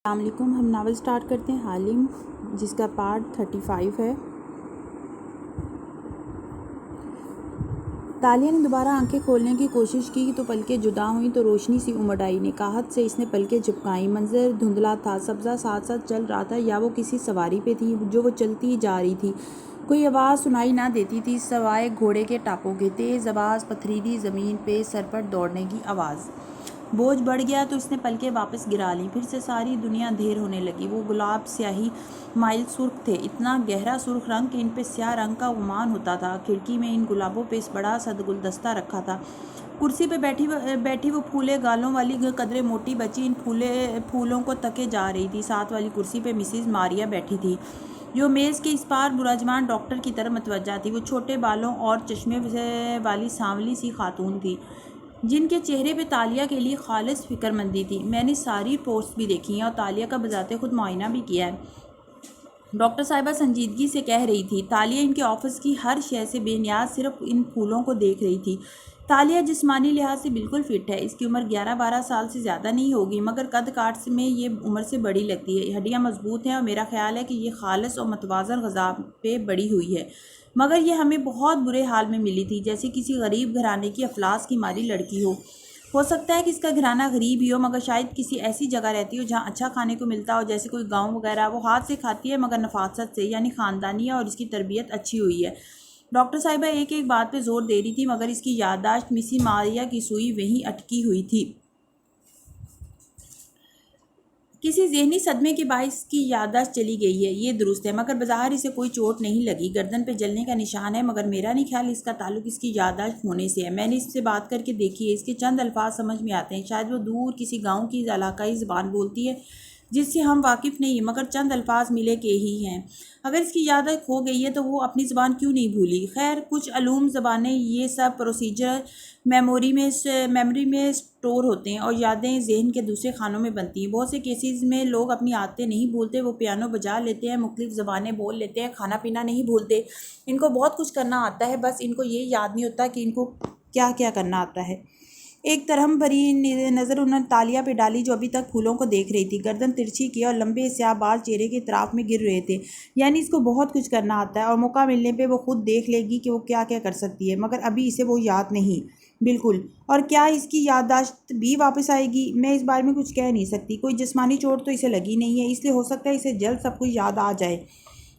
السلام علیکم۔ ہم ناول سٹارٹ کرتے ہیں حالم، جس کا پارٹ 35 ہے۔ تالیہ نے دوبارہ آنکھیں کھولنے کی کوشش کی تو پلکیں جدا ہوئیں تو روشنی سی امڑ آئی۔ نکاہت سے اس نے پلکیں جھپکائیں۔ منظر دھندلا تھا، سبزہ ساتھ ساتھ چل رہا تھا، یا وہ کسی سواری پہ تھی جو وہ چلتی جا رہی تھی۔ کوئی آواز سنائی نہ دیتی تھی سوائے گھوڑے کے ٹاپوں کے، تیز آواز، پتھریلی زمین پہ سرپٹ دوڑنے کی آواز۔ بوجھ بڑھ گیا تو اس نے پلکیں واپس گرا لیں۔ پھر سے ساری دنیا اندھیر ہونے لگی۔ وہ گلاب سیاہی مائل سرخ تھے، اتنا گہرا سرخ رنگ کہ ان پہ سیاہ رنگ کا گمان ہوتا تھا۔ کھڑکی میں ان گلابوں پہ بڑا سا گلدستہ رکھا تھا۔ کرسی پہ بیٹھی وہ پھولے گالوں والی قدرے موٹی بچی ان پھولوں کو تکے جا رہی تھی۔ ساتھ والی کرسی پہ مسز ماریا بیٹھی تھی، جو میز کے اس پار براجمان ڈاکٹر کی طرف متوجہ تھی۔ وہ چھوٹے بالوں اور چشمے والی سانولی سی خاتون تھی، جن کے چہرے پہ تالیہ کے لیے خالص فکر مندی تھی۔ میں نے ساری رپورٹس بھی دیکھی ہیں اور تالیہ کا بذات خود معائنہ بھی کیا ہے، ڈاکٹر صاحبہ سنجیدگی سے کہہ رہی تھی۔ تالیہ ان کے آفس کی ہر شے سے بے نیاز صرف ان پھولوں کو دیکھ رہی تھی۔ تالیہ جسمانی لحاظ سے بالکل فٹ ہے۔ اس کی عمر 11-12 سال سے زیادہ نہیں ہوگی، مگر قد کاٹ میں یہ عمر سے بڑی لگتی ہے۔ ہڈیاں مضبوط ہیں اور میرا خیال ہے کہ یہ خالص اور متوازن غذا پہ بڑی ہوئی ہے، مگر یہ ہمیں بہت برے حال میں ملی تھی، جیسے کسی غریب گھرانے کی افلاس کی ماری لڑکی ہو سکتا ہے کہ اس کا گھرانہ غریب ہی ہو، مگر شاید کسی ایسی جگہ رہتی ہو جہاں اچھا کھانے کو ملتا ہو، جیسے کوئی گاؤں وغیرہ۔ وہ ہاتھ سے کھاتی ہے مگر نفاست سے، یعنی خاندانی ہے اور اس کی تربیت اچھی ہوئی ہے۔ ڈاکٹر صاحبہ ایک بات پہ زور دے رہی تھی، مگر اس کی یادداشت مسز ماریا کی سوئی وہیں اٹکی ہوئی تھی۔ کسی ذہنی صدمے کے باعث کی یادداشت چلی گئی ہے، یہ درست ہے، مگر بظاہر اسے کوئی چوٹ نہیں لگی۔ گردن پہ جلنے کا نشان ہے، مگر میرا نہیں خیال اس کا تعلق اس کی یادداشت کھونے سے ہے۔ میں نے اس سے بات کر کے دیکھی ہے، اس کے چند الفاظ سمجھ میں آتے ہیں۔ شاید وہ دور کسی گاؤں کی علاقائی زبان بولتی ہے جس سے ہم واقف نہیں ہیں، مگر چند الفاظ ملے کے ہی ہیں۔ اگر اس کی یادداشت کھو گئی ہے تو وہ اپنی زبان کیوں نہیں بھولی؟ خیر، کچھ علوم زبانیں یہ سب پروسیجر میموری میں سٹور ہوتے ہیں اور یادیں ذہن کے دوسرے خانوں میں بنتی ہیں۔ بہت سے کیسز میں لوگ اپنی عادتیں نہیں بھولتے۔ وہ پیانو بجا لیتے ہیں، مختلف زبانیں بول لیتے ہیں، کھانا پینا نہیں بھولتے۔ ان کو بہت کچھ کرنا آتا ہے، بس ان کو یہ یاد نہیں ہوتا کہ ان کو کیا کیا کرنا آتا ہے۔ ایک ترہم بھری نظر انہوں نے تالیہ پہ ڈالی، جو ابھی تک پھولوں کو دیکھ رہی تھی۔ گردن ترچھی کی اور لمبے سیاہ بال چہرے کے اطراف میں گر رہے تھے۔ یعنی اس کو بہت کچھ کرنا آتا ہے اور موقع ملنے پہ وہ خود دیکھ لے گی کہ وہ کیا کیا کر سکتی ہے، مگر ابھی اسے وہ یاد نہیں۔ بالکل۔ اور کیا اس کی یادداشت بھی واپس آئے گی؟ میں اس بارے میں کچھ کہہ نہیں سکتی۔ کوئی جسمانی چوٹ تو اسے لگی نہیں ہے، اس لیے ہو سکتا ہے اسے جلد سب کچھ یاد آ جائے۔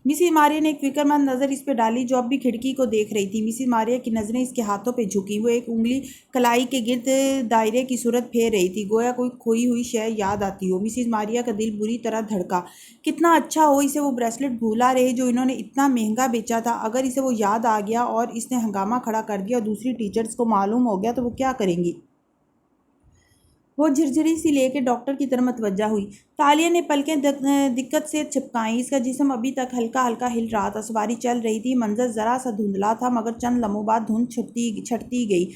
مسز ماریا نے ایک فکر مند نظر اس پہ ڈالی، جو اب بھی کھڑکی کو دیکھ رہی تھی۔ مسز ماریا کی نظریں اس کے ہاتھوں پہ جھکیں۔ وہ ایک انگلی کلائی کے گرد دائرے کی صورت پھیر رہی تھی، گویا کوئی کھوئی ہوئی شے یاد آتی ہو۔ مسز ماریا کا دل بری طرح دھڑکا۔ کتنا اچھا ہو اسے وہ بریسلٹ بھولا رہے جو انہوں نے اتنا مہنگا بیچا تھا۔ اگر اسے وہ یاد آ گیا اور اس نے ہنگامہ کھڑا کر دیا اور دوسری ٹیچرز کو معلوم ہو گیا تو وہ کیا کریں گی؟ وہ جھرجھری سی لے کے ڈاکٹر کی طرف متوجہ ہوئی۔ تالیہ نے پلکیں دقت سے جھپکائیں۔ اس کا جسم ابھی تک ہلکا ہلکا ہل رہا تھا۔ سواری چل رہی تھی۔ منظر ذرا سا دھندلا تھا، مگر چند لمحوں بعد دھند چھٹتی گئی۔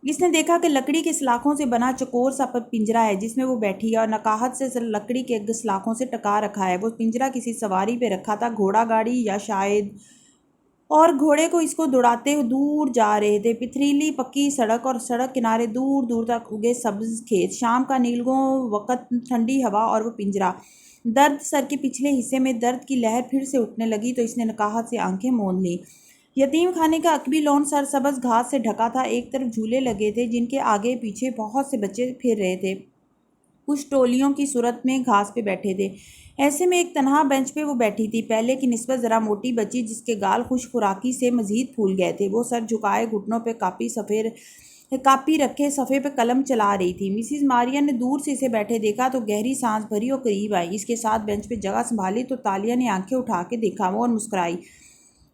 اس نے دیکھا کہ لکڑی کے سلاخوں سے بنا چوکور سا پنجرہ ہے جس میں وہ بیٹھی ہے، اور نکاہت سے لکڑی کے سلاخوں سے ٹکا رکھا ہے۔ وہ پنجرہ کسی سواری پہ رکھا تھا، گھوڑا گاڑی یا شاید، اور گھوڑے کو اس کو دوڑاتے دور جا رہے تھے۔ پتھریلی پکی سڑک اور سڑک کنارے دور دور تک اگے سبز کھیت، شام کا نیلگوں وقت، ٹھنڈی ہوا اور وہ پنجرہ۔ درد سر کے پچھلے حصے میں درد کی لہر پھر سے اٹھنے لگی تو اس نے نکاہت سے آنکھیں موند لیں۔ یتیم خانے کا عقبی لون سرسبز گھاس سے ڈھکا تھا۔ ایک طرف جھولے لگے تھے جن کے آگے پیچھے بہت سے بچے پھر رہے تھے، کچھ ٹولیوں کی صورت میں گھاس پہ بیٹھے تھے۔ ایسے میں ایک تنہا بینچ پہ وہ بیٹھی تھی، پہلے کی نسبت ذرا موٹی بچی جس کے گال خوش خوراکی سے مزید پھول گئے تھے۔ وہ سر جھکائے گھٹنوں پہ کاپی رکھے صفحے پہ قلم چلا رہی تھی۔ مسز ماریا نے دور سے اسے بیٹھے دیکھا تو گہری سانس بھری اور قریب آئی۔ اس کے ساتھ بینچ پہ جگہ سنبھالی تو تالیہ نے آنکھیں اٹھا کے دیکھا وہ اور مسکرائی،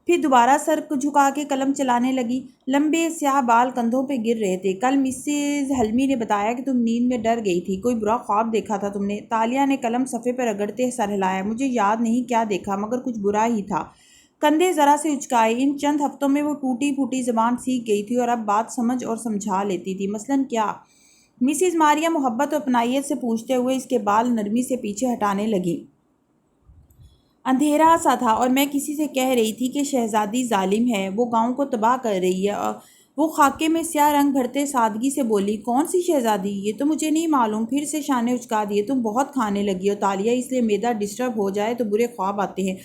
پھر دوبارہ سر جھکا کے قلم چلانے لگی۔ لمبے سیاہ بال کندھوں پہ گر رہے تھے۔ کل مسز ہلمی نے بتایا کہ تم نیند میں ڈر گئی تھی، کوئی برا خواب دیکھا تھا تم نے؟ تالیہ نے قلم صفحے پہ رگڑتے سر ہلایا۔ مجھے یاد نہیں کیا دیکھا، مگر کچھ برا ہی تھا۔ کندھے ذرا سے اچکائے۔ ان چند ہفتوں میں وہ ٹوٹی پھوٹی زبان سیکھ گئی تھی اور اب بات سمجھ اور سمجھا لیتی تھی۔ مثلاً کیا؟ مسز ماریا محبت اور اپنائیت سے پوچھتے ہوئے اس کے بال نرمی سے پیچھے ہٹانے لگیں۔ اندھیرا سا تھا اور میں کسی سے کہہ رہی تھی کہ شہزادی ظالم ہے، وہ گاؤں کو تباہ کر رہی ہے، وہ خاکے میں سیاہ رنگ بھرتے سادگی سے بولی، کون سی شہزادی؟ یہ تو مجھے نہیں معلوم۔ پھر سے شانے اچکا دیے۔ تم بہت کھانے لگی ہو تالیہ، اس لیے معدہ ڈسٹرب ہو جائے تو برے خواب آتے ہیں۔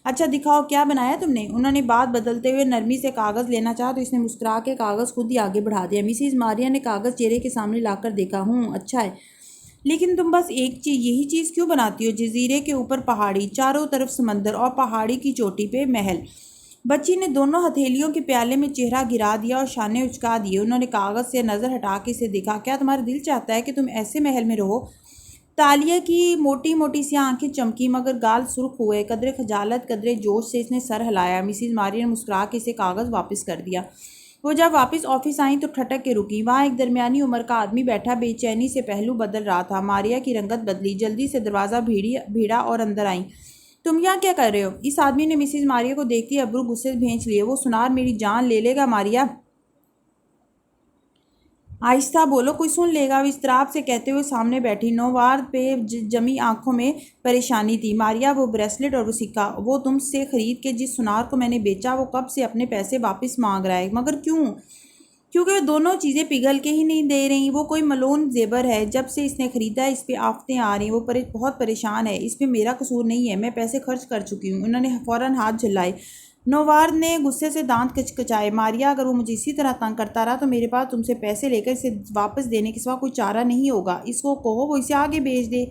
اچھا دکھاؤ کیا بنایا تم نے؟ انہوں نے بات بدلتے ہوئے نرمی سے کاغذ لینا چاہا تو اس نے مسکرا کے کاغذ خود ہی آگے بڑھا دیا۔ مسز ماریا نے کاغذ چہرے کے سامنے لا کر دیکھا۔ اچھا ہے، لیکن تم بس یہی چیز کیوں بناتی ہو؟ جزیرے کے اوپر پہاڑی، چاروں طرف سمندر اور پہاڑی کی چوٹی پہ محل۔ بچی نے دونوں ہتھیلیوں کے پیالے میں چہرہ گرا دیا اور شانے اچکا دیے۔ انہوں نے کاغذ سے نظر ہٹا کے اسے دیکھا۔ کیا تمہارا دل چاہتا ہے کہ تم ایسے محل میں رہو؟ تالیہ کی موٹی موٹی سی آنکھیں چمکی مگر گال سرخ ہوئے۔ قدرے خجالت قدرے جوش سے اس نے سر ہلایا۔ مسز ماریا نے مسکرا کے اسے کاغذ واپس کر دیا۔ وہ جب واپس آفس آئیں تو ٹھٹک کے رکی۔ وہاں ایک درمیانی عمر کا آدمی بیٹھا بے چینی سے پہلو بدل رہا تھا۔ ماریا کی رنگت بدلی، جلدی سے دروازہ بھیڑا اور اندر آئیں۔ تم یہاں کیا کر رہے ہو؟ اس آدمی نے مسز ماریا کو دیکھتی ابرو غصے بھینچ لیے۔ وہ سنار میری جان لے لے گا ماریا؟ آہستہ بولو، کوئی سن لے گا، وہ اضطراب سے کہتے ہوئے سامنے بیٹھی۔ نوار پہ جمی آنکھوں میں پریشانی تھی۔ ماریا، وہ بریسلٹ اور وہ سکہ وہ تم سے خرید کے جس سنار کو میں نے بیچا وہ کب سے اپنے پیسے واپس مانگ رہا ہے۔ مگر کیوں؟ کیونکہ وہ دونوں چیزیں پگھل کے ہی نہیں دے رہی۔ وہ کوئی ملون زیور ہے، جب سے اس نے خریدا ہے اس پہ آفتیں آ رہی ہیں۔ وہ بہت پریشان ہے۔ اس میں میرا قصور نہیں ہے، میں پیسے خرچ کر چکی ہوں۔ انہوں نے فوراً ہاتھ جھلائے۔ نوار نے غصے سے دانت کچکچائے۔ ماریا، اگر وہ مجھے اسی طرح تنگ کرتا رہا تو میرے پاس تم سے پیسے لے کر اسے واپس دینے کے سوا کوئی چارہ نہیں ہوگا۔ اس کو کہو وہ اسے آگے بھیج دے،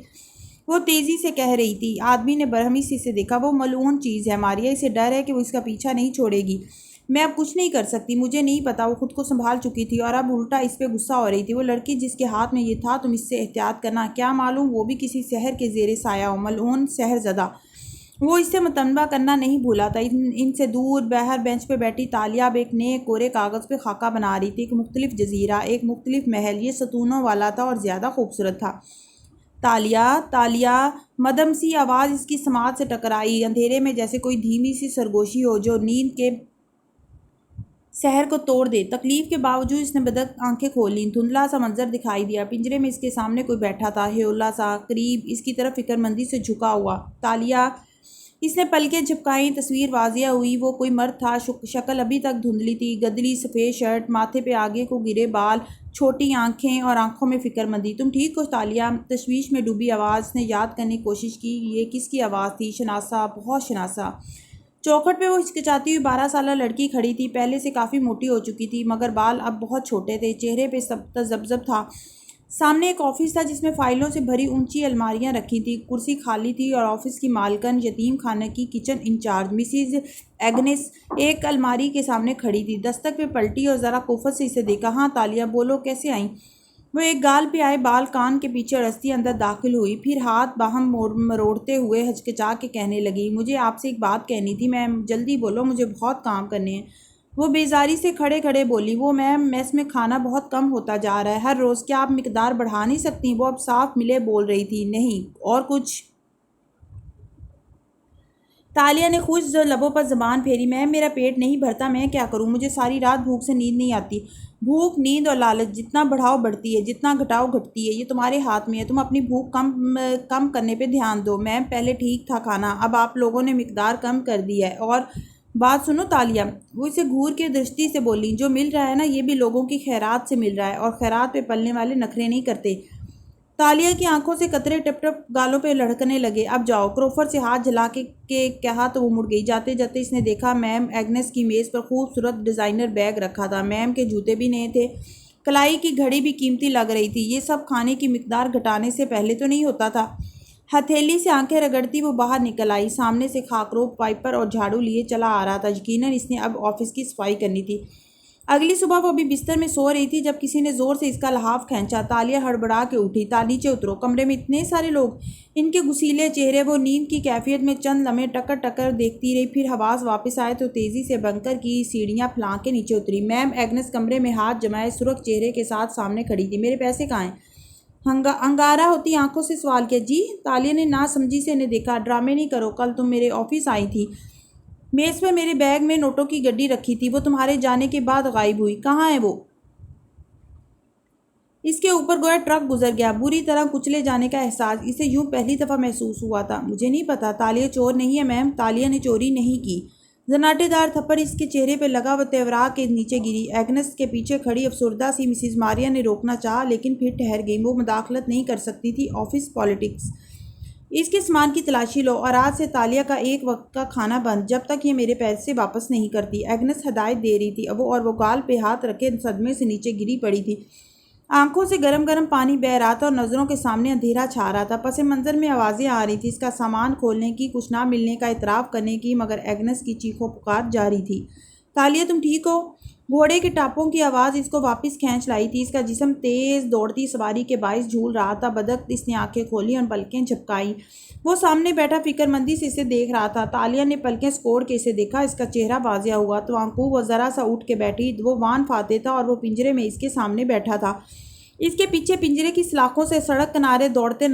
وہ تیزی سے کہہ رہی تھی۔ آدمی نے برہمی سے اسے دیکھا۔ وہ ملعون چیز ہے ماریا، اسے ڈر ہے کہ وہ اس کا پیچھا نہیں چھوڑے گی۔ میں اب کچھ نہیں کر سکتی، مجھے نہیں پتا۔ وہ خود کو سنبھال چکی تھی اور اب الٹا اس پہ غصہ ہو رہی تھی۔ وہ لڑکی جس کے ہاتھ میں یہ تھا، تم اس سے احتیاط کرنا، کیا معلوم وہ بھی کسی سحر کے زیر سایہ ہو، ملعون سحر زدہ۔ وہ اس سے متنبہ کرنا نہیں بھولا تھا۔ ان سے دور باہر بینچ پہ بیٹھی تالیہ اب ایک نئے کورے کاغذ پہ خاکہ بنا رہی تھی۔ ایک مختلف جزیرہ، ایک مختلف محل، یہ ستونوں والا تھا اور زیادہ خوبصورت تھا۔ تالیہ، تالیہ، مدھم سی آواز اس کی سماعت سے ٹکرائی، اندھیرے میں جیسے کوئی دھیمی سی سرگوشی ہو جو نیند کے سحر کو توڑ دے۔ تکلیف کے باوجود اس نے بدک آنکھیں کھول لیں۔ دھندلا سا منظر دکھائی دیا۔ پنجرے میں اس کے سامنے کوئی بیٹھا تھا، ہیولا سا، قریب، اس کی طرف فکر مندی سے جھکا ہوا۔ تالیہ، اس نے پلکیں جھپکائیں۔ تصویر واضح ہوئی۔ وہ کوئی مرد تھا، شکل ابھی تک دھندلی تھی، گدلی سفید شرٹ، ماتھے پہ آگے کو گرے بال، چھوٹی آنکھیں اور آنکھوں میں فکر مندی۔ تم ٹھیک ہو تالیہ؟ تشویش میں ڈوبی آواز نے یاد کرنے کی کوشش کی۔ یہ کس کی آواز تھی؟ شناسا، بہت شناسا۔ چوکھٹ پہ وہ ہچکچاتی ہوئی 12 سالہ لڑکی کھڑی تھی، پہلے سے کافی موٹی ہو چکی تھی مگر بال اب بہت چھوٹے تھے، چہرے پہ تذبذب تھا۔ سامنے ایک آفس تھا جس میں فائلوں سے بھری اونچی الماریاں رکھی تھیں، کرسی خالی تھی اور آفس کی مالکن یتیم خانہ کی کچن انچارج مسز ایگنس ایک الماری کے سامنے کھڑی تھی۔ دستک پہ پلٹی اور ذرا کوفت سے اسے دیکھا۔ ہاں تالیہ، بولو کیسے آئیں؟ وہ ایک گال پہ آئے بال کان کے پیچھے رستی اندر داخل ہوئی، پھر ہاتھ باہم مروڑتے ہوئے ہچکچا کے کہنے لگی، مجھے آپ سے ایک بات کہنی تھی میم، جلدی بولو، مجھے بہت کام کرنے ہیں۔ وہ بیزاری سے کھڑے کھڑے بولی، وہ میم، میس میں کھانا بہت کم ہوتا جا رہا ہے ہر روز، کیا آپ مقدار بڑھا نہیں سکتی؟ وہ اب صاف ملے بول رہی تھی۔ نہیں اور کچھ؟ تالیہ نے خوش لبوں پر زبان پھیری، میم میرا پیٹ نہیں بھرتا، میں کیا کروں؟ مجھے ساری رات بھوک سے نیند نہیں آتی۔ بھوک، نیند اور لالچ، جتنا بڑھاؤ بڑھتی ہے، جتنا گھٹاؤ گھٹتی ہے، یہ تمہارے ہاتھ میں ہے۔ تم اپنی بھوک کم کرنے پہ دھیان دو۔ میم پہلے ٹھیک تھا کھانا، اب آپ لوگوں نے مقدار کم کر دی ہے۔ اور بات سنو تالیہ، وہ اسے گھور کے درشٹی سے بولی، جو مل رہا ہے نا یہ بھی لوگوں کی خیرات سے مل رہا ہے، اور خیرات پہ پلنے والے نخرے نہیں کرتے۔ تالیہ کی آنکھوں سے قطرے ٹپ ٹپ گالوں پہ لڑکنے لگے۔ اب جاؤ، کروفر سے ہاتھ جھلا کے کہا تو وہ مڑ گئی۔ جاتے جاتے اس نے دیکھا میم ایگنس کی میز پر خوبصورت ڈیزائنر بیگ رکھا تھا، میم کے جوتے بھی نئے تھے، کلائی کی گھڑی بھی قیمتی لگ رہی تھی۔ یہ سب کھانے کی مقدار گھٹانے سے پہلے تو نہیں ہوتا تھا۔ ہتھیلی سے آنکھیں رگڑتی وہ باہر نکل آئی۔ سامنے سے خاکروب وائپر اور جھاڑو لیے چلا آ رہا تھا، یقیناً اس نے اب آفس کی صفائی کرنی تھی۔ اگلی صبح وہ ابھی بستر میں سو رہی تھی جب کسی نے زور سے اس کا لحاف کھینچا۔ تالیہ ہڑبڑا کے اٹھی، نیچے اترو، کمرے میں اتنے سارے لوگ، ان کے گسیلے چہرے۔ وہ نیند کی کیفیت میں چند لمحے ٹکر ٹکر دیکھتی رہی، پھر حواس واپس آئے تو تیزی سے بنکر کی سیڑھیاں پھلانگ کے نیچے اتری۔ میم ایگنس کمرے میں ہاتھ جمائے سرخ چہرے کے ساتھ سامنے کھڑی تھی۔ میرے پیسے کہاں ہیں؟ انگارہ ہوتی آنکھوں سے سوال کیا۔ جی؟ تالیہ نے ناسمجھی سے انہیں دیکھا۔ ڈرامے نہیں کرو، کل تم میرے آفس آئی تھی، میز پہ میرے بیگ میں نوٹوں کی گڈی رکھی تھی، وہ تمہارے جانے کے بعد غائب ہوئی، کہاں ہے وہ؟ اس کے اوپر گویا ٹرک گزر گیا۔ بری طرح کچلے جانے کا احساس اسے یوں پہلی دفعہ محسوس ہوا تھا۔ مجھے نہیں پتا۔ تالیہ چور نہیں ہے میم، تالیہ نے چوری نہیں کی۔ زناٹے دار تھپڑ اس کے چہرے پہ لگا وہ تیورا کے نیچے گری۔ ایگنس کے پیچھے کھڑی افسردہ سی مسز ماریا نے روکنا چاہا لیکن پھر ٹھہر گئی۔ وہ مداخلت نہیں کر سکتی تھی۔ Office politics. اس کے سامان کی تلاشی لو اور آج سے تالیہ کا ایک وقت کا کھانا بند جب تک یہ میرے پیسے واپس نہیں کرتی۔ ایگنس ہدایت دے رہی تھی وہ گال پہ ہاتھ رکھے صدمے سے نیچے گری پڑی تھی۔ آنکھوں سے گرم گرم پانی بہہ رہا تھا اور نظروں کے سامنے اندھیرا چھا رہا تھا۔ پس منظر میں آوازیں آ رہی تھیں، اس کا سامان کھولنے کی، کچھ نہ ملنے کا اعتراف کرنے کی، مگر ایگنس کی چیخ و پکار جاری تھی۔ تالیہ تم ٹھیک ہو؟ گھوڑے کے ٹاپوں کی آواز اس کو واپس کھینچ لائی تھی۔ اس کا جسم تیز دوڑتی سواری کے باعث جھول رہا تھا۔ بدک اس نے آنکھیں کھولیں اور پلکیں جھپکائیں۔ وہ سامنے بیٹھا فکر مندی سے اسے دیکھ رہا تھا۔ تالیہ نے پلکیں سکوڑ کے اسے دیکھا۔ اس کا چہرہ واضح ہوا تو آنکھوں وہ ذرا سا اٹھ کے بیٹھی۔ وہ وان فاتح تھا اور وہ پنجرے میں اس کے سامنے بیٹھا تھا۔ اس کے پیچھے پنجرے کی سلاخوں سے سڑک کنارے دوڑتے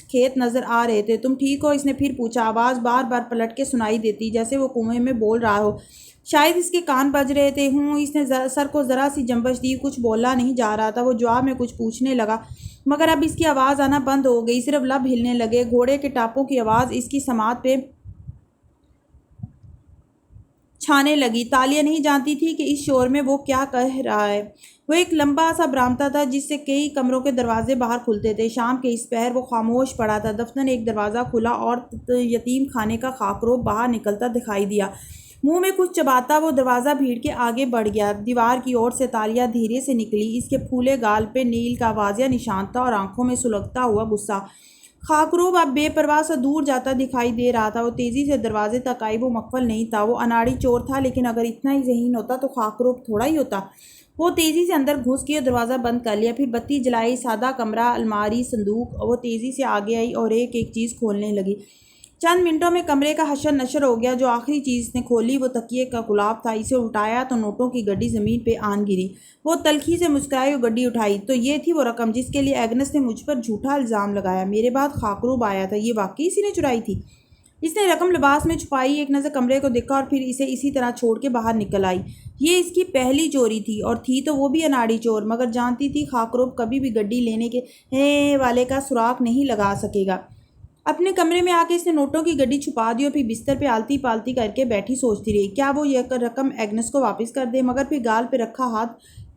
کھیت نظر آ رہے تھے۔ تم ٹھیک ہو؟ اس نے پھر پوچھا۔ آواز بار بار پلٹ کے سنائی دیتی جیسے وہ کنویں میں بول رہا ہو۔ شاید اس کے کان بج رہے تھے۔ اس نے سر کو ذرا سی جنبش دی۔ کچھ بولا نہیں جا رہا تھا۔ وہ جواب میں کچھ پوچھنے لگا مگر اب اس کی آواز آنا بند ہو گئی، صرف لب ہلنے لگے۔ گھوڑے کے ٹاپوں کی آواز اس کی سماعت پہ چھانے لگی۔ تالیہ نہیں جانتی تھی کہ اس شور میں وہ کیا کہہ رہا ہے۔ وہ ایک لمبا سا برآمدہ تھا جس سے کئی کمروں کے دروازے باہر کھلتے تھے۔ شام کے اس پہر وہ خاموش پڑا تھا۔ دفتر ایک دروازہ کھلا اور یتیم خانے کا خاکروب باہر نکلتا دکھائی دیا۔ منہ میں کچھ چباتا وہ دروازہ بھیڑ کے آگے بڑھ گیا۔ دیوار کی اور سے تالیہ دھیرے سے نکلی۔ اس کے پھولے گال پہ نیل کا واضح نشان تھا اور آنکھوں میں سلگتا ہوا غصہ۔ خاکروب اب بے پرواہ سا دور جاتا دکھائی دے رہا تھا۔ وہ تیزی سے دروازے تک آئی۔ وہ مغفل نہیں تھا، وہ اناڑی چور تھا، لیکن اگر اتنا ہی ذہین ہوتا تو خاکروب تھوڑا ہی ہوتا۔ وہ تیزی سے اندر گھس گئی اور دروازہ بند کر لیا۔ پھر بتی جلائی۔ سادہ کمرہ، الماری، صندوق۔ وہ تیزی سے آگے آئی اور ایک ایک چیز کھولنے لگی۔ چند منٹوں میں کمرے کا حشر نشر ہو گیا۔ جو آخری چیز نے کھولی وہ تکیے کا غلاف تھا۔ اسے اٹھایا تو نوٹوں کی گڈی زمین پہ آن گری۔ وہ تلخی سے مسکرائی اور گڈی اٹھائی تو یہ تھی وہ رقم جس کے لیے ایگنس نے مجھ پر جھوٹا الزام لگایا۔ میرے بعد خاکروب آیا تھا، یہ واقعی اسی نے چرائی تھی؟ اس نے رقم لباس میں چھپائی، ایک نظر کمرے کو دیکھا اور پھر اسے اسی طرح چھوڑ کے باہر نکل آئی۔ یہ اس کی پہلی چوری تھی اور تھی تو وہ بھی اناڑی چور، مگر جانتی تھی خاکروب کبھی بھی گڈی لینے کے والے کا سراغ نہیں لگا سکے گا۔ اپنے کمرے میں آ کے اس نے نوٹوں کی گڈی چھپا دی اور پھر بستر پہ آلتی پالتی کر کے بیٹھی سوچتی رہی کیا وہ یہ رقم ایگنس کو واپس کر دے، مگر پھر گال پہ رکھا ہاتھ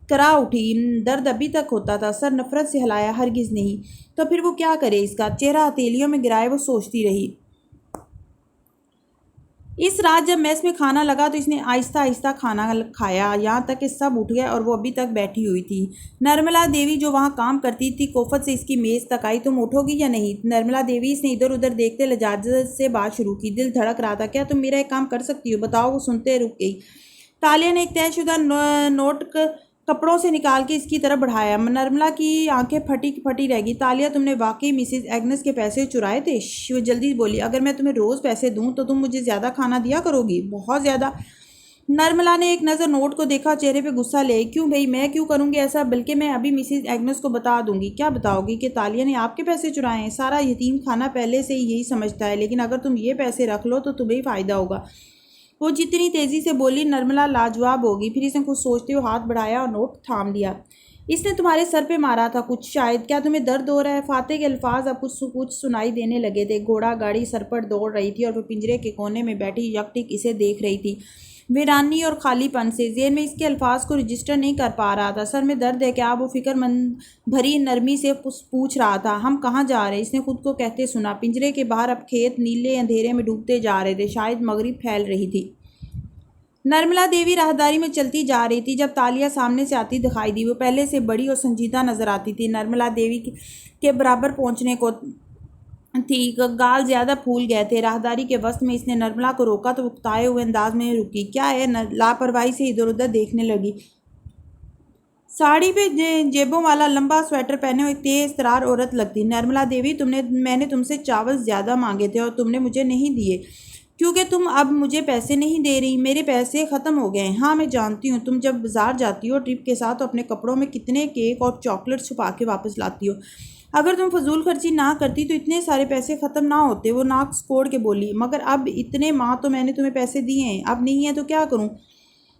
کرا اٹھی۔ درد ابھی تک ہوتا تھا، سر نفرت سے ہلایا ہرگز نہیں۔ تو پھر وہ کیا کرے؟ اس کا چہرہ ہتھیلیوں میں گرائے وہ سوچتی رہی۔ اس رات جب میس میں کھانا لگا تو اس نے آہستہ آہستہ کھانا کھایا، یہاں تک کہ سب اٹھ گئے اور وہ ابھی تک بیٹھی ہوئی تھی۔ نرملا دیوی جو وہاں کام کرتی تھی کوفت سے اس کی میز تک آئی۔ تم اٹھو گی یا نہیں؟ نرملا دیوی اس نے ادھر ادھر دیکھتے لجاجت سے بات شروع کی۔ دل دھڑک رہا تھا، کیا تم میرا ایک کام کر سکتی ہو؟ بتاؤ۔ وہ سنتے رک گئی۔ تالیہ نے ایک طے شدہ نوٹ کپڑوں سے نکال کے اس کی طرف بڑھایا۔ نرملا کی آنکھیں پھٹی پھٹی رہ گئی۔ تالیہ تم نے واقعی مسز ایگنس کے پیسے چرائے تھے؟ وہ جلدی بولی۔ اگر میں تمہیں روز پیسے دوں تو تم مجھے زیادہ کھانا دیا کرو گی؟ بہت زیادہ۔ نرملا نے ایک نظر نوٹ کو دیکھا، چہرے پہ غصہ لے۔ کیوں بھئی، میں کیوں کروں گی ایسا؟ بلکہ میں ابھی مسز ایگنس کو بتا دوں گی۔ کیا بتاؤ گی؟ کہ تالیہ نے آپ کے پیسے چرائے ہیں۔ سارا یتیم خانہ پہلے سے ہی یہی سمجھتا ہے، لیکن اگر تم یہ پیسے رکھ لو تو تمہیں فائدہ ہوگا۔ وہ جتنی تیزی سے بولی نرملا لاجواب ہوگی۔ پھر اس نے کچھ سوچتے ہوئے ہاتھ بڑھایا اور نوٹ تھام لیا۔ اس نے تمہارے سر پہ مارا تھا کچھ شاید؟ کیا تمہیں درد ہو رہا ہے؟ فاتح کے الفاظ اب کچھ سنائی دینے لگے تھے۔ گھوڑا گاڑی سر پر دوڑ رہی تھی اور وہ پنجرے کے کونے میں بیٹھی یک ٹک اسے دیکھ رہی تھی، ویرانی اور خالی پن سے۔ ذہن میں اس کے الفاظ کو رجسٹر نہیں کر پا رہا تھا۔ سر میں درد ہے کیا؟ وہ فکر مند بھری نرمی سے پوچھ رہا تھا۔ ہم کہاں جا رہے؟ اس نے خود کو کہتے سنا۔ پنجرے کے باہر اب کھیت نیلے اندھیرے میں ڈوبتے جا رہے تھے، شاید مغرب پھیل رہی تھی۔ نرملا دیوی راہداری میں چلتی جا رہی تھی جب تالیہ سامنے سے آتی دکھائی دی۔ وہ پہلے سے بڑی اور سنجیدہ نظر آتی تھی۔ نرملا دیوی کے برابر پہنچنے کو تھی، گال زیادہ پھول گئے تھے۔ راہداری کے وسط میں اس نے نرملا کو روکا تو وہ اکتائے ہوئے انداز میں رکی۔ کیا ہے؟ لاپرواہی سے ادھر ادھر دیکھنے لگی۔ ساڑی پہ جیبوں والا لمبا سویٹر پہنے ہوئے تیز ترار عورت لگتی۔ نرملا دیوی میں نے تم سے چاول زیادہ مانگے تھے اور تم نے مجھے نہیں دیے کیونکہ تم اب مجھے پیسے نہیں دے رہی۔ میرے پیسے ختم ہو گئے ہیں۔ ہاں میں جانتی ہوں، تم جب بازار جاتی ہو ٹرپ کے ساتھ تو اپنے کپڑوں میں کتنے کیک اور چاکلیٹ چھپا کے واپس لاتی ہو۔ اگر تم فضول خرچی نہ کرتی تو اتنے سارے پیسے ختم نہ ہوتے۔ وہ ناک کوڑ کے بولی۔ مگر اب اتنے ماہ تو میں نے تمہیں پیسے دیے ہیں، اب نہیں ہیں تو کیا کروں؟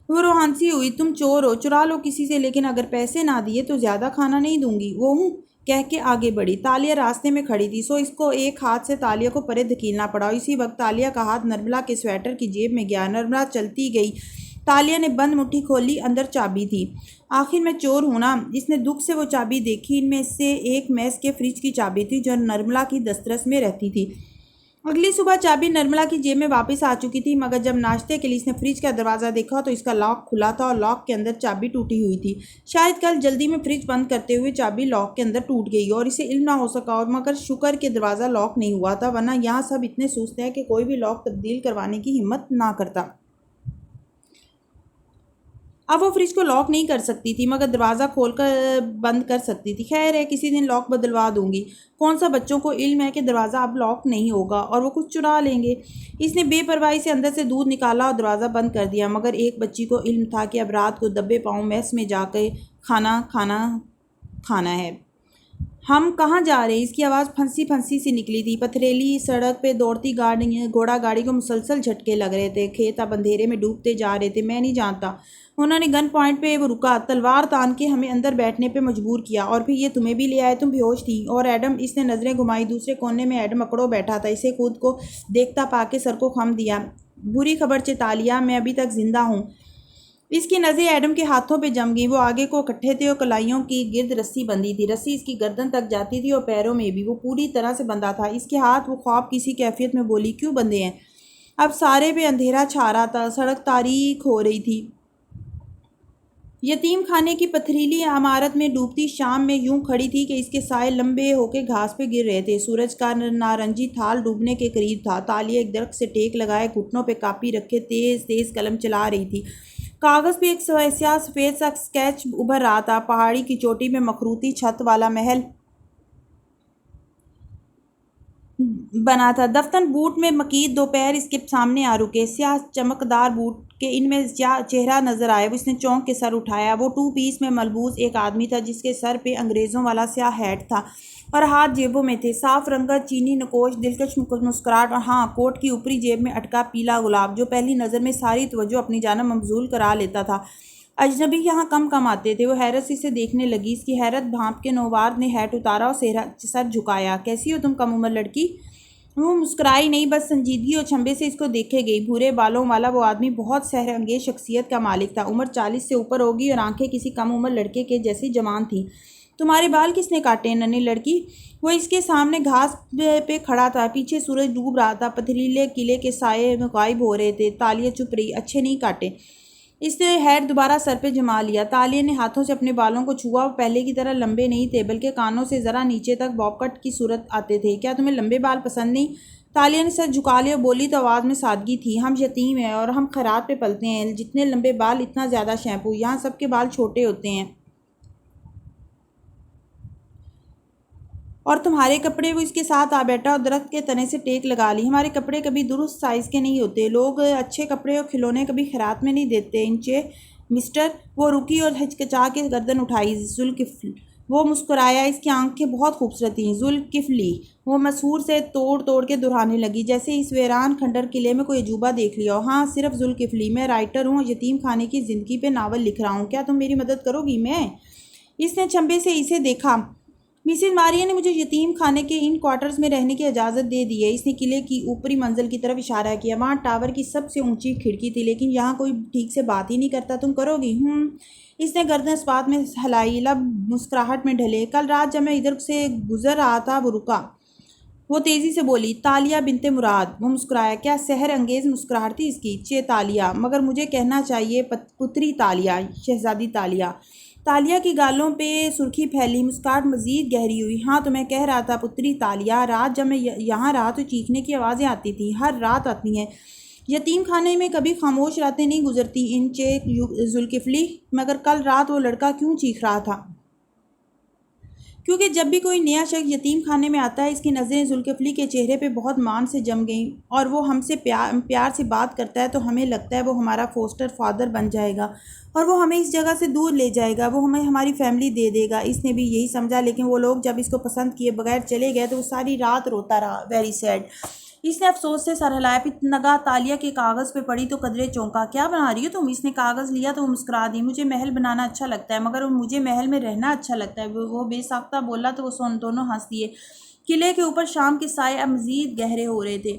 وہ روحانسی ہوئی۔ تم چور ہو، چرا لو کسی سے، لیکن اگر پیسے نہ دیے تو زیادہ کھانا نہیں دوں گی۔ وہ ہوں کہہ کے آگے بڑھی۔ تالیہ راستے میں کھڑی تھی، سو اس کو ایک ہاتھ سے تالیہ کو پرے دھکیلنا پڑا۔ اسی وقت تالیہ کا ہاتھ نرملا کے سویٹر کی جیب میں گیا۔ نرملا چلتی گئی۔ تالیہ نے بند مٹھی کھولی، اندر چابی تھی۔ آخر میں چور ہوں نا، اس نے دکھ سے وہ چابی دیکھی۔ ان میں سے ایک میس کے فریج کی چابی تھی جو نرملا کی دسترس میں رہتی تھی۔ اگلی صبح چابی نرملا کی جیب میں واپس آ چکی تھی، مگر جب ناشتے کے لیے اس نے فریج کا دروازہ دیکھا تو اس کا لاک کھلا تھا اور لاک کے اندر چابی ٹوٹی ہوئی تھی۔ شاید کل جلدی میں فریج بند کرتے ہوئے چابی لاک کے اندر ٹوٹ گئی اور اسے علم نہ ہو سکا، اور مگر شکر کہ دروازہ لاک نہیں ہوا تھا، ورنہ یہاں سب اتنے سست ہیں کہ کوئی بھی لاک تبدیل کروانے کی ہمت نہ کرتا۔ اب وہ فریج کو لاک نہیں کر سکتی تھی، مگر دروازہ کھول کر بند کر سکتی تھی۔ خیر ہے، کسی دن لاک بدلوا دوں گی۔ کون سا بچوں کو علم ہے کہ دروازہ اب لاک نہیں ہوگا اور وہ کچھ چرا لیں گے۔ اس نے بے پرواہی سے اندر سے دودھ نکالا اور دروازہ بند کر دیا، مگر ایک بچی کو علم تھا کہ اب رات کو دبے پاؤں میس میں جا کے کھانا ہے۔ ہم کہاں جا رہے ہیں؟ اس کی آواز پھنسی پھنسی سی نکلی تھی۔ پتھریلی سڑک پہ دوڑتی گھوڑا گاڑی کو مسلسل جھٹکے لگ رہے تھے۔ کھیت اب اندھیرے میں ڈوبتے جا رہے تھے۔ میں نہیں جانتا۔ انہوں نے گن پوائنٹ پہ وہ رکا، تلوار تان کے ہمیں اندر بیٹھنے پہ مجبور کیا، اور پھر یہ تمہیں بھی لے آئے۔ تم بے ہوش تھی۔ اور ایڈم، اس نے نظریں گھمائی۔ دوسرے کونے میں ایڈم اکڑو بیٹھا تھا۔ اسے خود کو دیکھتا پا کے سر کو خم دیا۔ بری خبر چہ تالیہ، میں ابھی تک زندہ ہوں۔ اس کی نظریں ایڈم کے ہاتھوں پہ جم گئیں۔ وہ آگے کو کٹھے تھے اور کلائیوں کی گرد رسی بندھی تھی۔ رسی اس کی گردن تک جاتی تھی اور پیروں میں بھی۔ وہ پوری طرح سے بندھا تھا۔ اس کے ہاتھ، وہ خواب کسی کیفیت میں بولی، کیوں بندھے ہیں؟ اب سارے پہ اندھیرا چھا رہا تھا۔ سڑک تاریک ہو رہی تھی۔ یتیم خانے کی پتھریلی عمارت میں ڈوبتی شام میں یوں کھڑی تھی کہ اس کے سائے لمبے ہو کے گھاس پہ گر رہے تھے۔ سورج کا نارنجی تھال ڈوبنے کے قریب تھا۔ تالیہ ایک درخت سے ٹیک لگائے گھٹنوں پہ کاپی رکھے تیز تیز قلم چلا رہی تھی۔ کاغذ پہ ایک سیاہ سفید سا اسکیچ ابھر رہا تھا۔ پہاڑی کی چوٹی میں مخروطی چھت والا محل بنا تھا۔ دفتن بوٹ میں مکید دو پیر اس کے سامنے آ رکے، سیاہ چمکدار بوٹ کہ ان میں چہرہ نظر آئے۔ اس نے چونک کے سر اٹھایا۔ وہ 2 پیس میں ملبوس ایک آدمی تھا جس کے سر پہ انگریزوں والا سیاہ ہیٹ تھا اور ہاتھ جیبوں میں تھے۔ صاف رنگت، چینی نقوش، دلکش مسکراہٹ، اور ہاں، کوٹ کی اوپری جیب میں اٹکا پیلا گلاب جو پہلی نظر میں ساری توجہ اپنی جانب مبذول کرا لیتا تھا۔ اجنبی یہاں کم آتے تھے۔ وہ حیرت سے اسے دیکھنے لگی۔ اس کی حیرت بھانپ کے نوبار نے ہیٹ اتارا اور سر جھکایا۔ کیسی ہو تم کم عمر لڑکی؟ وہ مسکرائی نہیں، بس سنجیدگی اور چھمبے سے اس کو دیکھے گئی۔ بھورے بالوں والا وہ آدمی بہت سحر انگیز شخصیت کا مالک تھا۔ عمر 40 سے اوپر ہوگی اور آنکھیں کسی کم عمر لڑکے کے جیسی جوان تھیں۔ تمہارے بال کس نے کاٹے ننھی لڑکی؟ وہ اس کے سامنے گھاس پہ کھڑا تھا۔ پیچھے سورج ڈوب رہا تھا۔ پتھریلے قلعے کے سائے غائب ہو رہے تھے۔ تالیہ چپ رہی۔ اچھے نہیں کاٹے۔ اس نے ہیٹ دوبارہ سر پہ جما لیا۔ تالیہ نے ہاتھوں سے اپنے بالوں کو چھوا۔ وہ پہلے کی طرح لمبے نہیں تھے، بلکہ کانوں سے ذرا نیچے تک باب کٹ کی صورت آتے تھے۔ کیا تمہیں لمبے بال پسند نہیں؟ تالیہ نے سر جھکا لیا اور بولی تو آواز میں سادگی تھی، ہم یتیم ہیں اور ہم خیرات پہ پلتے ہیں۔ جتنے لمبے بال اتنا زیادہ شیمپو۔ یہاں سب کے بال چھوٹے ہوتے ہیں۔ اور تمہارے کپڑے؟ وہ اس کے ساتھ آ بیٹھا اور درخت کے تنے سے ٹیک لگا لی۔ ہمارے کپڑے کبھی درست سائز کے نہیں ہوتے۔ لوگ اچھے کپڑے اور کھلونے کبھی خیرات میں نہیں دیتے انچے مسٹر۔ وہ رکی اور ہچکچا کے گردن اٹھائی۔ ذوالکفل۔ وہ مسکرایا۔ اس کی آنکھیں بہت خوبصورت تھیں۔ ذوالکفلی۔ وہ مسحور سے توڑ کے دہرانے لگی جیسے اس ویران کھنڈر قلعے میں کوئی عجوبہ دیکھ لیا ہو۔ ہاں، صرف ذوالکفلی۔ میں رائٹر ہوں اور یتیم خانے کی زندگی پہ ناول لکھ رہا ہوں۔ کیا تم میری مدد کرو گی؟ میں؟ اس نے چھمبے سے اسے دیکھا۔ مسز ماریا نے مجھے یتیم خانے کے ان کوارٹرز میں رہنے کی اجازت دے دی ہے۔ اس نے قلعے کی اوپری منزل کی طرف اشارہ کیا۔ وہاں ٹاور کی سب سے اونچی کھڑکی تھی، لیکن یہاں کوئی ٹھیک سے بات ہی نہیں کرتا۔ تم کرو گی؟ اس نے گردن اس بات میں ہلائی، لب مسکراہٹ میں ڈھلے۔ کل رات جب میں ادھر سے گزر رہا تھا، وہ رکا۔ وہ تیزی سے بولی، تالیہ بنت مراد۔ وہ مسکرایا۔ کیا سحر انگیز مسکراہٹ تھی اس کی۔ چہ تالیہ، مگر مجھے کہنا چاہیے پتری تالیہ، شہزادی تالیہ۔ تالیہ کی گالوں پہ سرخی پھیلی، مسکراہٹ مزید گہری ہوئی۔ ہاں، تو میں کہہ رہا تھا پتری تالیہ، رات جب میں یہاں رہا تو چیخنے کی آوازیں آتی تھیں، ہر رات آتی ہیں۔ یتیم خانے میں کبھی خاموش راتیں نہیں گزرتی انچے ذوالکفلی، مگر کل رات وہ لڑکا کیوں چیخ رہا تھا؟ کیونکہ جب بھی کوئی نیا شخص یتیم خانے میں آتا ہے، اس کی نظریں ذوالکفلی کے چہرے پہ بہت مان سے جم گئیں، اور وہ ہم سے پیار سے بات کرتا ہے تو ہمیں لگتا ہے وہ ہمارا فوسٹر فادر بن جائے گا اور وہ ہمیں اس جگہ سے دور لے جائے گا، وہ ہمیں ہماری فیملی دے دے گا۔ اس نے بھی یہی سمجھا، لیکن وہ لوگ جب اس کو پسند کیے بغیر چلے گئے تو وہ ساری رات روتا رہا۔ Very sad. اس نے افسوس سے سر ہلایا، پھر نگاہ تالیہ کے کاغذ پہ پڑی تو قدرے چونکا۔ کیا بنا رہی ہو تم؟ اس نے کاغذ لیا تو وہ مسکرا دی۔ مجھے محل بنانا اچھا لگتا ہے، مگر مجھے محل میں رہنا اچھا لگتا ہے، وہ بے ساختہ بولا تو وہ دونوں ہنس دیے۔ قلعے کے اوپر شام کے سائے اب مزید گہرے ہو رہے تھے۔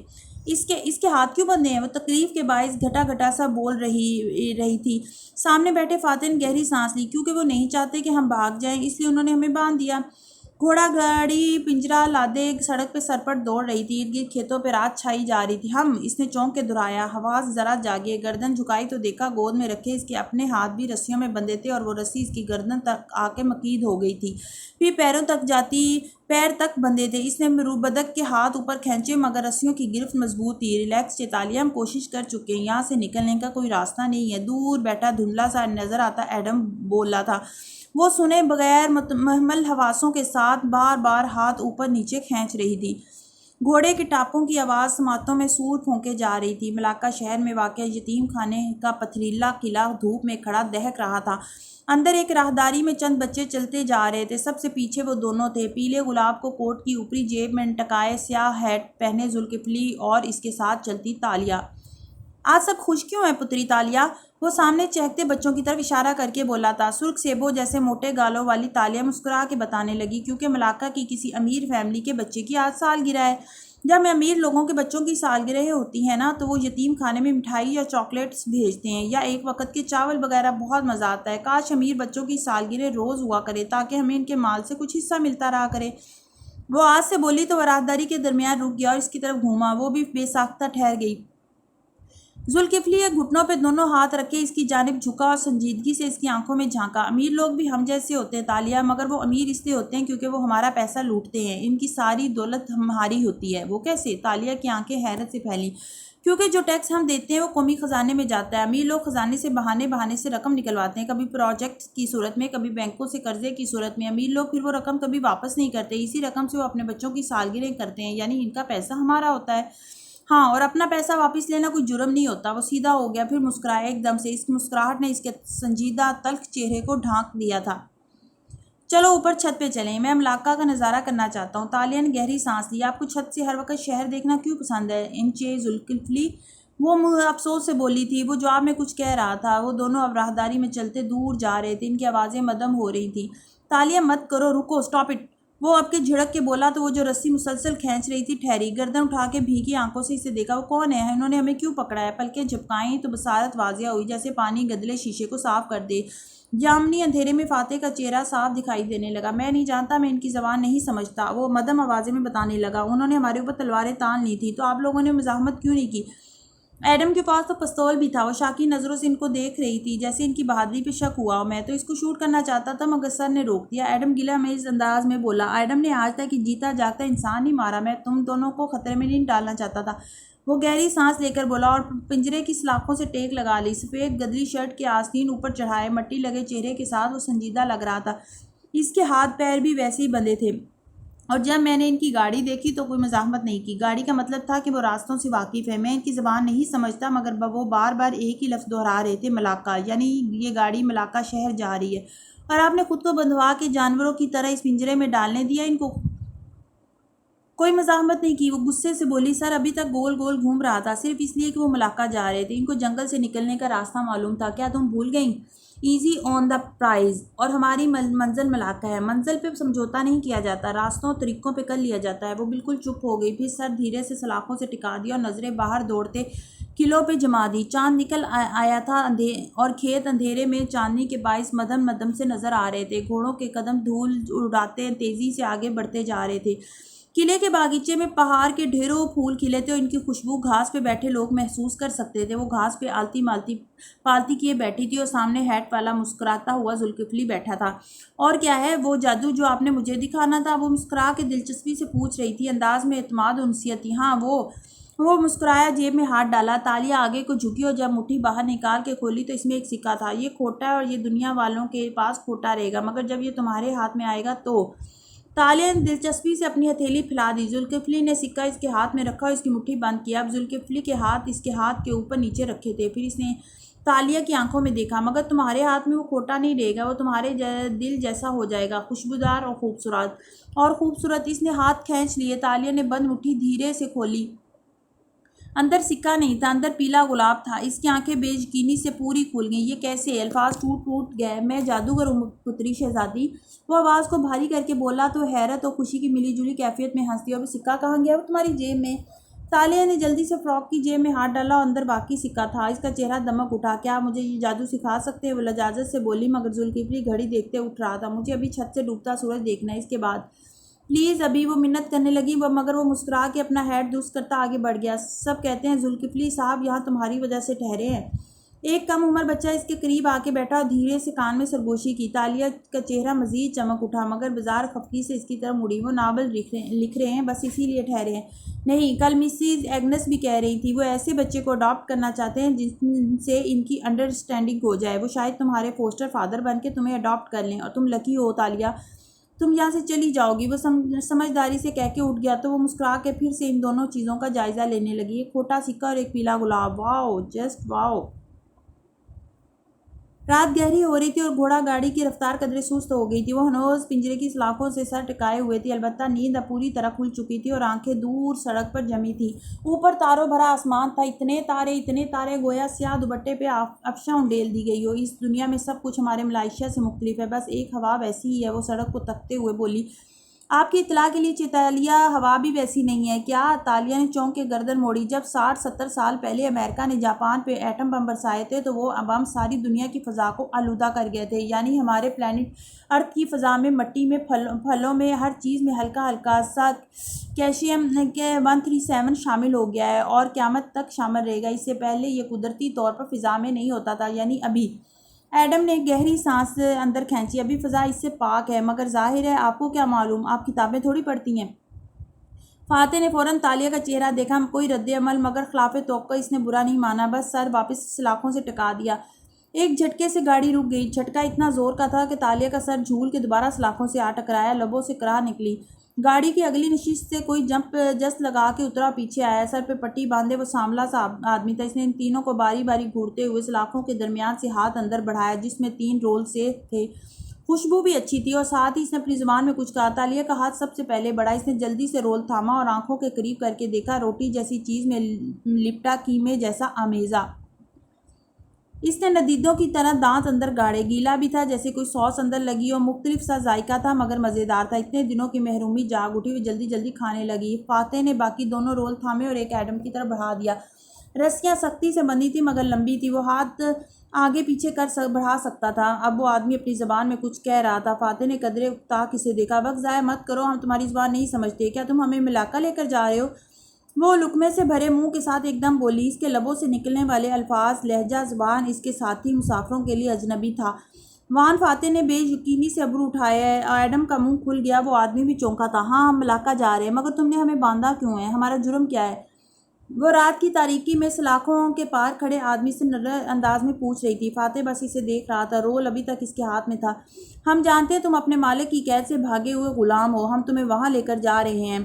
اس کے ہاتھ کیوں بندھے ہیں؟ وہ تکلیف کے باعث گھٹا گھٹا سا بول رہی تھی۔ سامنے بیٹھے فاتح نے گہری سانس لی۔ کیونکہ وہ نہیں چاہتے کہ ہم بھاگ جائیں، اس لیے انہوں نے ہمیں باندھ دیا۔ گھوڑا گاڑی پنجرا لادے سڑک پہ سرپٹ دوڑ رہی تھی، ارد گرد کھیتوں پہ رات چھائی جا رہی تھی۔ اس نے چونک کے دہرایا۔ حواس ذرا جاگے، گردن جھکائی تو دیکھا گود میں رکھے اس کے اپنے ہاتھ بھی رسیوں میں بندھے تھے، اور وہ رسی اس کی گردن تک آ کے مقید ہو گئی تھی، پھر پیروں تک جاتی، پیر تک بندھے تھے۔ اس نے روبدک کے ہاتھ اوپر کھینچے، مگر رسیوں کی گرفت مضبوط تھی۔ ریلیکس چیتالیہ، ہم کوشش کر چکے ہیں، یہاں سے نکلنے کا کوئی راستہ نہیں ہے۔ دور بیٹھا دھندلا سا نظر آتا ایڈم بولا تھا۔ وہ سنے بغیر محمل حواسوں کے ساتھ بار بار ہاتھ اوپر نیچے کھینچ رہی تھی۔ گھوڑے کے ٹاپوں کی آواز سماعتوں میں سور پھونکے جا رہی تھی۔ ملاقہ شہر میں واقع یتیم خانے کا پتھریلا قلعہ دھوپ میں کھڑا دہک رہا تھا۔ اندر ایک راہداری میں چند بچے چلتے جا رہے تھے۔ سب سے پیچھے وہ دونوں تھے، پیلے گلاب کو کوٹ کی اوپری جیب میں ٹکائے سیاہ ہیٹ پہنے ذوالکفلی، اور اس کے ساتھ چلتی تالیہ۔ آج سب خوش کیوں ہیں پتری تالیہ؟ وہ سامنے چہکتے بچوں کی طرف اشارہ کر کے بولا تھا۔ سرخ سیبوں جیسے موٹے گالوں والی تالیہ مسکرا کے بتانے لگی، کیونکہ ملاقہ کی کسی امیر فیملی کے بچے کی آج سالگرہ ہے۔ جب امیر لوگوں کے بچوں کی سالگرہیں ہوتی ہیں نا، تو وہ یتیم خانے میں مٹھائی یا چاکلیٹس بھیجتے ہیں، یا ایک وقت کے چاول وغیرہ۔ بہت مزہ آتا ہے۔ کاش امیر بچوں کی سالگرہ روز ہوا کرے، تاکہ ہمیں ان کے مال سے کچھ حصہ ملتا رہا کرے۔ وہ آج سے بولی تو وہ راہداری کے درمیان رک گیا اور اس کی طرف گھوما۔ وہ بھی بے ساختہ ٹھہر گئی۔ ذوالکفلی ایک گھٹنوں پہ دونوں ہاتھ رکھے اس کی جانب جھکا اور سنجیدگی سے اس کی آنکھوں میں جھانکا۔ امیر لوگ بھی ہم جیسے ہوتے ہیں تالیہ، مگر وہ امیر اس لیے ہوتے ہیں کیونکہ وہ ہمارا پیسہ لوٹتے ہیں۔ ان کی ساری دولت ہماری ہوتی ہے۔ وہ کیسے؟ تالیہ کی آنکھیں حیرت سے پھیلیں۔ کیونکہ جو ٹیکس ہم دیتے ہیں وہ قومی خزانے میں جاتا ہے۔ امیر لوگ خزانے سے بہانے سے رقم نکلواتے ہیں، کبھی پروجیکٹ کی صورت میں، کبھی بینکوں سے قرضے کی صورت میں۔ امیر لوگ پھر وہ رقم کبھی واپس نہیں کرتے۔ اسی رقم سے وہ اپنے بچوں کی سالگرہیں کرتے ہیں، یعنی ان کا پیسہ ہمارا ہوتا ہے۔ ہاں، اور اپنا پیسہ واپس لینا کوئی جرم نہیں ہوتا۔ وہ سیدھا ہو گیا، پھر مسکرایا ایک دم سے۔ اس مسکراہٹ نے اس کے سنجیدہ تلخ چہرے کو ڈھانک دیا تھا۔ چلو اوپر چھت پہ چلیں، میں ملاقہ کا نظارہ کرنا چاہتا ہوں۔ تالیہ نے گہری سانس لی۔ آپ کو چھت سے ہر وقت شہر دیکھنا کیوں پسند ہے انچے ذوالکفلی؟ وہ افسوس سے بولی تھی۔ وہ جواب میں کچھ کہہ رہا تھا۔ وہ دونوں اب راہداری میں چلتے دور جا رہے تھے۔ ان کی آوازیں مدھم ہو رہی تھیں۔ تالیہ، مت کرو، رکو، اسٹاپ اٹ! وہ اب کے جھڑک کے بولا تو وہ جو رسی مسلسل کھینچ رہی تھی ٹھہری۔ گردن اٹھا کے بھیگی آنکھوں سے اسے دیکھا۔ وہ کون ہے؟ انہوں نے ہمیں کیوں پکڑا ہے؟ پلکیں جھپکائیں تو بصارت واضح ہوئی، جیسے پانی گدلے شیشے کو صاف کر دے۔ جامنی اندھیرے میں فاتح کا چہرہ صاف دکھائی دینے لگا۔ میں نہیں جانتا، میں ان کی زبان نہیں سمجھتا، وہ مدھم آوازیں میں بتانے لگا۔ انہوں نے ہمارے اوپر تلواریں تان لی تھیں، تو آپ لوگوں نے مزاحمت کیوں نہیں کی؟ ایڈم کے پاس تو پستول بھی تھا۔ وہ شاکی نظروں سے ان کو دیکھ رہی تھی، جیسے ان کی بہادری پہ شک ہوا۔ میں تو اس کو شوٹ کرنا چاہتا تھا، مگر سر نے روک دیا۔ ایڈم گلہ میز انداز میں بولا۔ ایڈم نے آج تک جیتا جاگتا انسان نہیں مارا۔ میں تم دونوں کو خطرے میں نہیں ڈالنا چاہتا تھا۔ وہ گہری سانس لے کر بولا، اور پنجرے کی سلاخوں سے ٹیک لگا لی۔ سفید گدری شرٹ کے آستین اوپر چڑھائے، مٹی لگے چہرے کے ساتھ وہ سنجیدہ لگ رہا تھا۔ اس کے ہاتھ پیر بھی ویسے ہی بندھے تھے۔ اور جب میں نے ان کی گاڑی دیکھی تو کوئی مزاحمت نہیں کی۔ گاڑی کا مطلب تھا کہ وہ راستوں سے واقف ہے۔ میں ان کی زبان نہیں سمجھتا، مگر وہ بار بار ایک ہی لفظ دہرا رہے تھے، ملاقہ، یعنی یہ گاڑی ملاقہ شہر جا رہی ہے۔ اور آپ نے خود کو بندھوا کے جانوروں کی طرح اس پنجرے میں ڈالنے دیا ان کو؟ کوئی مزاحمت نہیں کی۔ وہ غصے سے بولی، سر ابھی تک گول گول گھوم رہا تھا، صرف اس لیے کہ وہ ملاقہ جا رہے تھے۔ ان کو جنگل سے نکلنے کا راستہ معلوم تھا۔ کیا تم بھول گئیں؟ ایزی آن دا پرائز، اور ہماری منزل ملاقہ ہے۔ منزل پہ سمجھوتا نہیں کیا جاتا، راستوں اور طریقوں پہ کر لیا جاتا ہے۔ وہ بالکل چپ ہو گئی، پھر سر دھیرے سے سلاخوں سے ٹکا دیا اور نظریں باہر دوڑتے قلعوں پہ جما دی۔ چاند نکل آیا تھا اور کھیت اندھیرے میں چاندنی کے باعث مدھم مدھم سے نظر آ رہے تھے۔ گھوڑوں کے قدم دھول اڑاتے تیزی سے آگے بڑھتے جا رہے تھے۔ قلعے کے باغیچے میں پہاڑ کے ڈھیروں پھول کھلے تھے اور ان کی خوشبو گھاس پہ بیٹھے لوگ محسوس کر سکتے تھے۔ وہ گھاس پہ آلتی مالتی پالتی کیے بیٹھی تھی، اور سامنے ہیٹ والا مسکراتا ہوا ذوالکفلی بیٹھا تھا۔ اور کیا ہے وہ جادو جو آپ نے مجھے دکھانا تھا؟ وہ مسکرا کے دلچسپی سے پوچھ رہی تھی، انداز میں اعتماد و انسیت تھی۔ ہاں وہ مسکرایا، جیب میں ہاتھ ڈالا۔ تالیہ آگے کو جھکی اور جب مٹھی باہر نکال کے کھولی تو اس میں ایک سکہ تھا۔ یہ کھوٹا ہے اور یہ دنیا والوں کے پاس کھوٹا رہے گا، مگر جب یہ تمہارے ہاتھ میں آئے گا تو… تالیہ نے دلچسپی سے اپنی ہتھیلی پھیلا دی۔ ذوالکفلی نے سکہ اس کے ہاتھ میں رکھا اور اس کی مٹھی بند کیا۔ اب ذوالکفلی کے ہاتھ اس کے ہاتھ کے اوپر نیچے رکھے تھے۔ پھر اس نے تالیہ کی آنکھوں میں دیکھا۔ مگر تمہارے ہاتھ میں وہ کھوٹا نہیں رہے گا، وہ تمہارے دل جیسا ہو جائے گا، خوشبودار اور خوبصورت۔ اس نے ہاتھ کھینچ لیے۔ تالیہ نے بند مٹھی دھیرے سے کھولی۔ اندر سکہ نہیں تھا، اندر پیلا گلاب تھا۔ اس کی آنکھیں بے یقینی سے پوری کھل گئیں۔ یہ کیسے؟ الفاظ ٹوٹ ٹوٹ گئے۔ میں جادوگر ہوں پتری شہزادی۔ وہ آواز کو بھاری کر کے بولا تو حیرت اور خوشی کی ملی جلی کیفیت میں ہنس دیا۔ وہ سکہ کہاں گیا؟ وہ تمہاری جیب میں۔ تالیہ نے جلدی سے فراک کی جیب میں ہاتھ ڈالا اور اندر باقی سکہ تھا۔ اس کا چہرہ دمک اٹھا۔ کیا آپ مجھے یہ جادو سکھا سکتے ہیں؟ وہ لجاجت سے بولی، مگر ذوالفقار گھڑی دیکھتے اٹھ رہا تھا۔ مجھے ابھی چھت سے ڈوبتا سورج دیکھنا ہے، اس کے بعد پلیز ابھی، وہ منت کرنے لگی، مگر وہ مسکرا کے اپنا ہیڈ درست کرتا آگے بڑھ گیا۔ سب کہتے ہیں ذوالفقار صاحب یہاں تمہاری وجہ سے ٹھہرے ہیں۔ ایک کم عمر بچہ اس کے قریب آ کے بیٹھا اور دھیرے سے کان میں سرگوشی کی۔ تالیہ کا چہرہ مزید چمک اٹھا، مگر بازار خفگی سے اس کی طرف مڑی۔ وہ ناول لکھ رہے ہیں، بس اسی لیے ٹھہرے ہیں؟ نہیں، کل مسز ایگنس بھی کہہ رہی تھی وہ ایسے بچے کو اڈاپٹ کرنا چاہتے ہیں جن سے ان کی انڈرسٹینڈنگ ہو جائے۔ وہ شاید تمہارے فوسٹر فادر بن کے تمہیں اڈاپٹ کر لیں، اور تم لکی ہو تالیہ، تم یہاں سے چلی جاؤ گی۔ وہ سمجھداری سے کہہ کے اٹھ گیا تو وہ مسکرا کے پھر سے ان دونوں چیزوں کا جائزہ لینے لگی، ایک کھوٹا سکہ اور ایک پیلا گلاب۔ واؤ، جسٹ واؤ۔ رات گہری ہو رہی تھی اور گھوڑا گاڑی کی رفتار قدرے سست ہو گئی تھی۔ وہ ہنوز پنجرے کی سلاخوں سے سر ٹکائے ہوئے تھی، البتہ نیند اب پوری طرح کھل چکی تھی اور آنکھیں دور سڑک پر جمی تھیں۔ اوپر تاروں بھرا آسمان تھا، اتنے تارے گویا سیاہ دوپٹے پہ افشاں انڈیل دی گئی ہو۔ اس دنیا میں سب کچھ ہمارے ملائشیا سے مختلف ہے، بس ایک ہوا ویسی ہی ہے۔ وہ سڑک کو تکتے ہوئے بولی۔ آپ کی اطلاع کے لیے چیتالیہ ہوا بھی ویسی نہیں ہے کیا؟ تالیہ نے چونک کے گردن موڑی۔ جب 60-70 سال پہلے امریکا نے جاپان پہ ایٹم بم برسائے تھے تو وہ بم ساری دنیا کی فضا کو آلودہ کر گئے تھے، یعنی ہمارے پلانٹ ارتھ کی فضا میں، مٹی میں، پھلوں میں، ہر چیز میں ہلکا ہلکا سا کیلشیم 137 شامل ہو گیا ہے اور قیامت تک شامل رہے گا۔ اس سے پہلے یہ قدرتی طور پر فضا میں نہیں ہوتا تھا، یعنی ابھی۔ ایڈم نے ایک گہری سانس اندر کھینچی۔ ابھی فضا اس سے پاک ہے، مگر ظاہر ہے آپ کو کیا معلوم، آپ کتابیں تھوڑی پڑھتی ہیں۔ فاتح نے فوراً تالیہ کا چہرہ دیکھا، کوئی رد عمل، مگر خلاف توقع اس نے برا نہیں مانا، بس سر واپس سلاخوں سے ٹکا دیا۔ ایک جھٹکے سے گاڑی رک گئی۔ جھٹکا اتنا زور کا تھا کہ تالیہ کا سر جھول کے دوبارہ سلاخوں سے آ ٹکرایا، لبوں سے کراہ نکلی۔ گاڑی کی اگلی نشست سے کوئی جست لگا کے اترا اور پیچھے آیا۔ سر پہ پٹی باندھے وہ سانولا سا آدمی تھا۔ اس نے ان تینوں کو باری باری گھورتے ہوئے سلاخوں کے درمیان سے ہاتھ اندر بڑھایا جس میں 3 رول سے تھے۔ خوشبو بھی اچھی تھی اور ساتھ ہی اس نے اپنی زبان میں کچھ کہا۔ تالیہ کا ہاتھ سب سے پہلے بڑھا۔ اس نے جلدی سے رول تھاما اور آنکھوں کے قریب کر کے دیکھا، روٹی جیسی چیز میں لپٹا، کیمے جیسا آمیزہ۔ اس نے ندیدوں کی طرح دانت اندر گاڑے، گیلا بھی تھا جیسے کوئی سوس اندر لگی ہو، مختلف سا ذائقہ تھا مگر مزیدار تھا۔ اتنے دنوں کی محرومی جاگ اٹھی، وہ جلدی جلدی کھانے لگی۔ فاتح نے باقی دونوں رول تھامے اور ایک ایڈم کی طرف بڑھا دیا۔ رسیاں سختی سے بندھی تھی مگر لمبی تھی، وہ ہاتھ آگے پیچھے بڑھا سکتا تھا۔ اب وہ آدمی اپنی زبان میں کچھ کہہ رہا تھا۔ فاتح نے قدرے اکتا اسے دیکھا۔ وقت ضائع مت کرو، ہم تمہاری زبان نہیں سمجھتے۔ کیا تم ہمیں ملاقہ لے کر جا رہے ہو؟ وہ لقمے سے بھرے منہ کے ساتھ ایک دم بولی۔ اس کے لبوں سے نکلنے والے الفاظ، لہجہ، زبان اس کے ساتھی مسافروں کے لیے اجنبی تھا۔ وان فاتح نے بے یقینی سے ابرو اٹھائے۔ ایڈم کا منہ کھل گیا، وہ آدمی بھی چونکا تھا۔ ہاں، ہم ملاقہ جا رہے ہیں، مگر تم نے ہمیں باندھا کیوں ہے؟ ہمارا جرم کیا ہے؟ وہ رات کی تاریکی میں سلاخوں کے پار کھڑے آدمی سے نرم انداز میں پوچھ رہی تھی۔ فاتح بس اسے دیکھ رہا تھا، رول ابھی تک اس کے ہاتھ میں تھا۔ ہم جانتے ہیں تم اپنے مالک کی قید سے بھاگے ہوئے غلام ہو، ہم تمہیں وہاں لے کر جا رہے ہیں